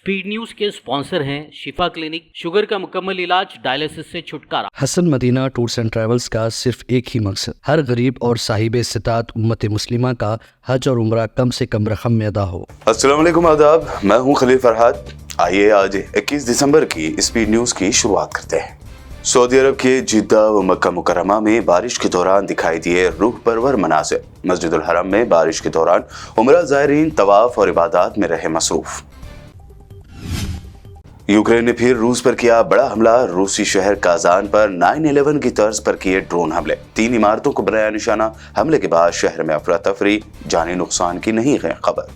Speed news के sponsor हैं शिफा clinic, sugar का मुकम्मल इलाज, डायलिसिस से छुटकारा। Hasan Madina tours and travels का सिर्फ एक ही मकसद, हर गरीब और साहिब इस्तिताअत उम्मत मुस्लिमा का हज और उम्रा कम से कम रकम में अदा हो। अस्सलाम वालेकुम, आदाब। मैं हूं खलील फरहाद। आइए आज 21 दिसंबर की स्पीड न्यूज की शुरुआत करते हैं। सऊदी अरब के जिद्दा व मक्का मुकर्रमा में बारिश के दौरान दिखाई दिए रूह परवर मनाज़िर। मस्जिदुल हरम में बारिश के दौरान उमरा ज़ायरीन तवाफ और इबादत में रहे मसरूफ। यूक्रेन ने फिर रूस पर किया बड़ा हमला। रूसी शहर काजान पर 9/11 की तर्ज पर किए ड्रोन हमले। 3 इमारतों को बनाया निशाना। हमले के बाद शहर में अफरा तफरी, जानी नुकसान की नहीं है खबर।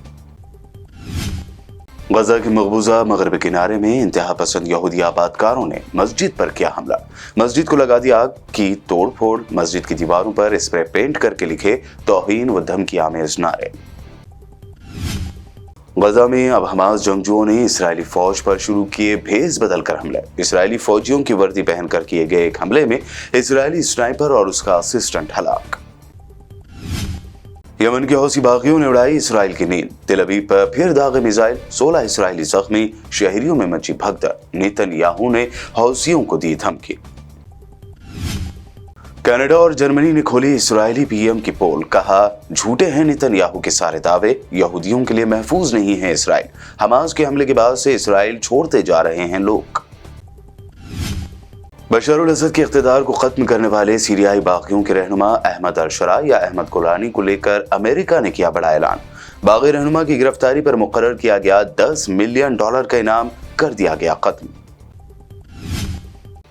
गजा के मकबूजा मगरबी किनारे में इंतहा पसंद यहूदी आबादकारों ने मस्जिद पर किया हमला। मस्जिद को लगा दी आग, की तोड़ फोड़। मस्जिद की दीवारों पर स्प्रे पेंट करके लिखे तौहीन व धमकी आमेज नारे। गजा में अब हमास जंगजुओं ने इसराइली फौज पर शुरू किए भेस बदल कर हमले। इसराइली फौजियों की वर्दी पहनकर किए गए एक हमले में इसराइली स्नाइपर और उसका असिस्टेंट हलाक। यमन के हौसी बागियों ने उड़ाई इसराइल की नींद। तेल अवीव पर फिर दागे मिसाइल, 16 इसराइली जख्मी। शहरियों में मची भगदड़। नेतन्याहू ने हौसियों को दी धमकी। कनाडा और जर्मनी ने खोली इसराइली पीएम की पोल। कहा, झूठे हैं नेतन्याहू के सारे दावे, यहूदियों के लिए महफूज नहीं है इसराइल। हमास के हमले के बाद से इसराइल छोड़ते जा रहे हैं लोग। बशर अल असद के इख्तिदार को खत्म करने वाले सीरियाई बागियों के रहनुमा अहमद अल-शरा या अहमद गोलानी को लेकर अमेरिका ने किया बड़ा ऐलान। बागी रहनुमा की गिरफ्तारी पर मुकर्रर किया गया $10 मिलियन का इनाम कर दिया गया खत्म।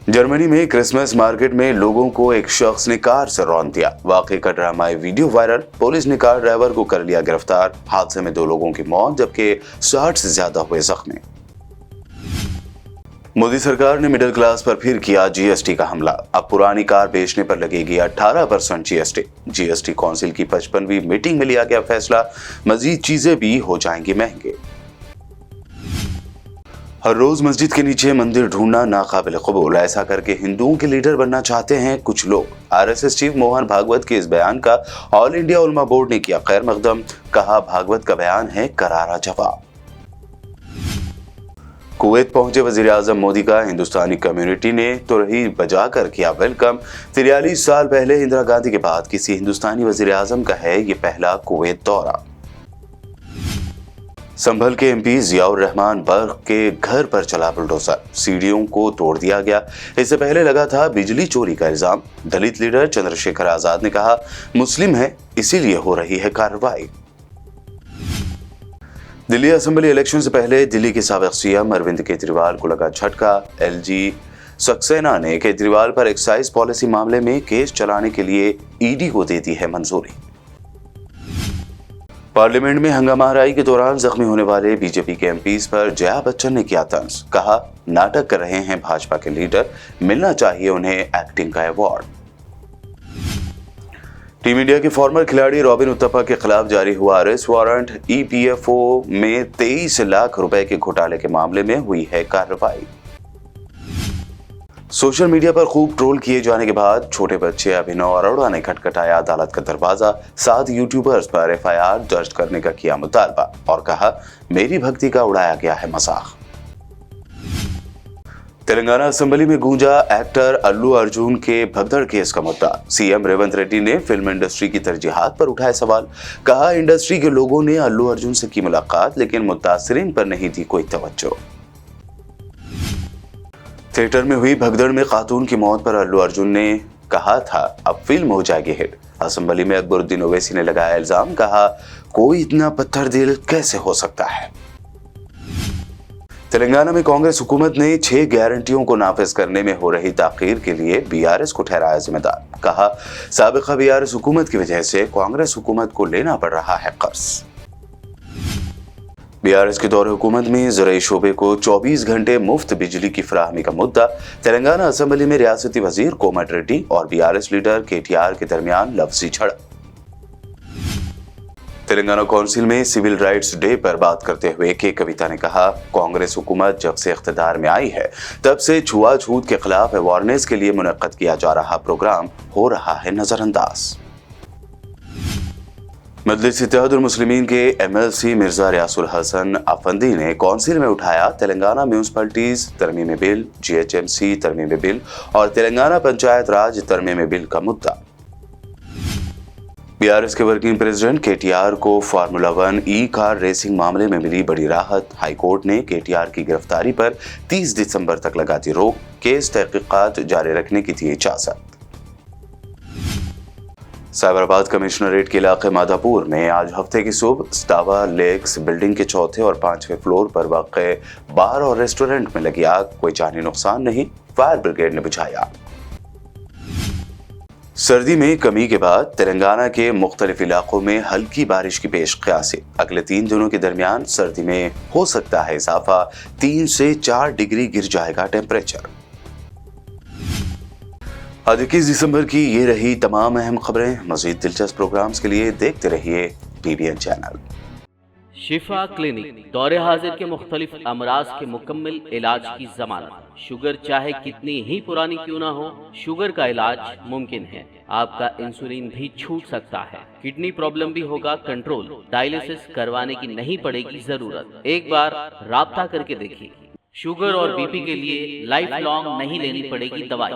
जर्मनी में क्रिसमस मार्केट में लोगों को एक शख्स ने कार से रौंद दिया। वाकये का ड्रामाई वीडियो वायरल। पुलिस ने कार ड्राइवर को कर लिया गिरफ्तार। हादसे में 2 लोगों की मौत जबकि 60 से ज्यादा हुए जख्मी। मोदी सरकार ने मिडिल क्लास पर फिर किया जीएसटी का हमला। अब पुरानी कार बेचने पर लगेगी 18% जीएसटी। जीएसटी काउंसिल की 55वीं मीटिंग में लिया गया फैसला। मजीद चीजें भी हो जाएंगी महंगे। हर रोज मस्जिद के नीचे मंदिर ढूंढना नाकाबिल कबूल। ऐसा करके हिंदुओं के लीडर बनना चाहते हैं कुछ लोग। आरएसएस चीफ मोहन भागवत के इस बयान का ऑल इंडिया उलमा बोर्ड ने किया खैर मकदम। कहा, भागवत का बयान है करारा जवाब। कुवैत पहुंचे वजीर आजम मोदी का हिंदुस्तानी कम्युनिटी ने तुरही बजाकर किया वेलकम। 43 साल पहले इंदिरा गांधी के बाद किसी हिंदुस्तानी वजीर आजम का है ये पहला कुवैत दौरा। संभल के एमपी जियाउर रहमान बर्ग के घर पर चला बुलडोजर। सीढ़ियों को तोड़ दिया गया। इससे पहले लगा था बिजली चोरी का इल्जाम। दलित लीडर चंद्रशेखर आजाद ने कहा, मुस्लिम है इसीलिए हो रही है कार्रवाई। दिल्ली असेंबली इलेक्शन से पहले दिल्ली के साबिक सीएम अरविंद केजरीवाल को लगा झटका। एलजी सक्सेना ने केजरीवाल पर एक्साइज पॉलिसी मामले में केस चलाने के लिए ईडी को दे दी है मंजूरी। पार्लियामेंट में हंगामाराई के दौरान जख्मी होने वाले बीजेपी के एमपीज पर जया बच्चन ने किया तंज। कहा, नाटक कर रहे हैं भाजपा के लीडर, मिलना चाहिए उन्हें एक्टिंग का अवार्ड। टीम इंडिया के फॉर्मर खिलाड़ी रॉबिन उथप्पा के खिलाफ जारी हुआ अरेस्ट वारंट। ईपीएफओ में 23 लाख रुपए के घोटाले के मामले में हुई है कार्रवाई। सोशल मीडिया पर खूब ट्रोल किए जाने के बाद छोटे बच्चे अभिनव अरोड़ा ने खटखटाया अदालत का दरवाजा। 7 यूट्यूबर्स पर एफआईआर दर्ज करने का किया मुतालबा और कहा, मेरी भक्ति का उड़ाया गया है मजाक। तेलंगाना असेंबली में गूंजा एक्टर अल्लू अर्जुन के भगदड़ केस का मुद्दा। सीएम रेवंत रेड्डी ने फिल्म इंडस्ट्री की तरजीहात पर उठाए सवाल। कहा, इंडस्ट्री के लोगों ने अल्लू अर्जुन से की मुलाकात लेकिन मुतासिरीन पर नहीं दी कोई तवज्जो। थिएटर में हुई भगदड़ में खातून की मौत पर अल्लू अर्जुन ने कहा था, अब फिल्म हो जाएगी हिट। असेंबली में अकबरुद्दीन ओवैसी ने लगाया इल्जाम। कहा, कोई इतना पत्थर दिल कैसे हो सकता है। तेलंगाना में कांग्रेस हुकूमत ने 6 गारंटियों को नाफिज करने में हो रही ताखीर के लिए बीआरएस को ठहराया जिम्मेदार। कहा, साबिका बीआरएस हुकूमत की वजह से कांग्रेस हुकूमत को लेना पड़ रहा है कर्ज। बीआरएस के दौरे हुकूमत में ज़राई शोबे को 24 घंटे मुफ्त बिजली की फराहमी का मुद्दा। तेलंगाना असेंबली में रियासती वजीर कोमट रेड्डी और बीआरएस लीडर केटीआर के दरमियान लफ्जी झड़प। तेलंगाना काउंसिल में सिविल राइट्स डे पर बात करते हुए के कविता ने कहा, कांग्रेस हुकूमत जब से इख्तिदार में आई है तब से छुआछूत के खिलाफ अवेयरनेस के लिए मुनक्कद किया जा रहा प्रोग्राम हो रहा है नजरअंदाज। मजलिस इत्तेहादुल मुस्लिमीन के MLC मिर्जा रियासुल हसन अफंदी ने कौंसिल में उठाया तेलंगाना म्यूनसिपैलिटीज तरमीमी बिल, GHMC तरमीमी बिल और तेलंगाना पंचायत राज तरमीमी बिल का मुद्दा। BRS के वर्किंग प्रेसिडेंट KTR को फार्मूला 1 कार रेसिंग मामले में मिली बड़ी राहत। हाई कोर्ट ने KTR की गिरफ्तारी पर 30 दिसंबर तक लगा दी रोक। केस तहकीकात जारी रखने की थी इजाजत। साइबराबाद कमिश्नरेट के इलाके माधापुर में आज हफ्ते की सुबह स्टावा लेक्स बिल्डिंग के चौथे और 5वें फ्लोर पर वाक़े बार और रेस्टोरेंट में लगी आग। कोई जानी नुकसान नहीं, फायर ब्रिगेड ने बुझाया। सर्दी में कमी के बाद तेलंगाना के मुख्तलिफ इलाकों में हल्की बारिश की पेश क़यासी। अगले 3 दिनों के दरमियान सर्दी में हो सकता है इजाफा, 3 से 4 डिग्री गिर जाएगा टेम्परेचर। आज 21 दिसंबर की ये रही तमाम अहम खबरें। मज़ीद दिलचस्प प्रोग्राम्स के लिए देखते रहिए BBN चैनल। शिफा क्लिनिक दौरे हाजिर के मुख्तलिफ अमराज के मुकम्मल इलाज की जमानत। शुगर चाहे कितनी ही पुरानी क्यों ना हो, शुगर का इलाज मुमकिन है। आपका इंसुलिन भी छूट सकता है, किडनी प्रॉब्लम भी होगा कंट्रोल। डायलिसिस करवाने की नहीं पड़ेगी जरूरत। एक बार राब्ता करके देखिए। शुगर और BP के लिए लाइफ लॉन्ग नहीं लेनी पड़ेगी दवाई।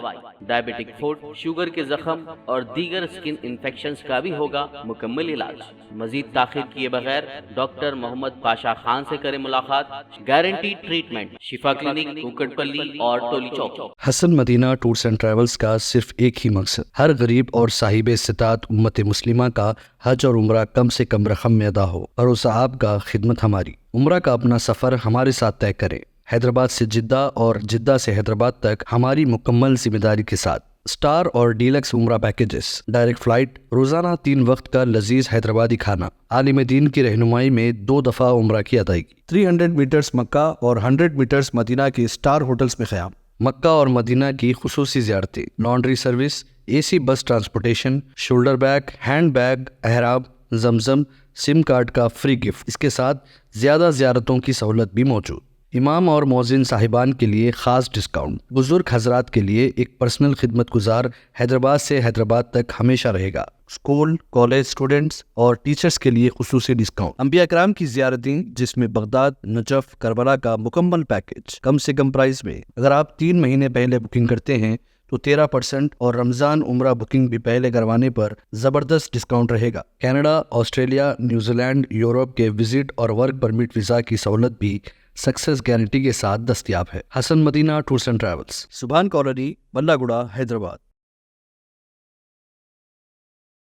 डायबिटिक फूड, शुगर के जख्म और दीगर स्किन इन्फेक्शंस का भी होगा मुकम्मल इलाज। मजीद ताखिर किए बगैर डॉक्टर मोहम्मद पाशा खान से करें मुलाकात। Guarantee treatment, Shifa clinic, Kukatpally और Toli Chowki. Hasan Madina tours and travels का सिर्फ एक ही मकसद, हर गरीब और साहिब इस्तिताअत उम्मत मुस्लिमा का हज और उम्रा कम से कम रकम में अदा हो। भरोसा आपका, खिदमत हमारी। उम्रा का अपना सफर हमारे साथ तय करें। हैदराबाद से जिद्दा और जिद्दा से हैदराबाद तक हमारी मुकम्मल जिम्मेदारी के साथ। स्टार और डीलक्स उम्रा पैकेजेस, डायरेक्ट फ्लाइट, रोजाना 3 वक्त का लजीज हैदराबादी खाना, आलिम दीन की रहनुमाई में 2 दफ़ा उम्रा की अदायगी, 300 मीटर्स मक्का और 100 मीटर्स मदीना की स्टार होटल्स में क़याम, मक्का और मदीना की खुसूसी ज़ियारतें, laundry service, AC bus transportation, shoulder bag, hand bag, अहराब, जमजम, सिम कार्ड का फ्री गिफ्ट। इसके साथ ज़्यादा ज़ियारतों की सहूलत भी मौजूद। इमाम और मौज़िन साहिबान के लिए ख़ास डिस्काउंट। बुजुर्ग हजरात के लिए एक पर्सनल खिदमत गुजार हैदराबाद से हैदराबाद तक हमेशा रहेगा। स्कूल, कॉलेज स्टूडेंट्स और टीचर्स के लिए खुसूसी डिस्काउंट। अंबिया कराम की ज़ियारतें जिसमें बगदाद, नजफ, करबला का मुकम्मल पैकेज कम से कम प्राइस में। अगर आप 3 महीने पहले बुकिंग करते हैं तो 13% और रमज़ान उम्रा बुकिंग भी पहले करवाने पर ज़बरदस्त डिस्काउंट रहेगा। कनाडा, ऑस्ट्रेलिया, न्यूजीलैंड, यूरोप के विजिट और वर्क परमिट वीज़ा की सहूलत भी सक्सेस गारंटी के साथ दस्तयाब है। Hasan Madina tours and travels, Subhan colony, Ballaguda, Hyderabad.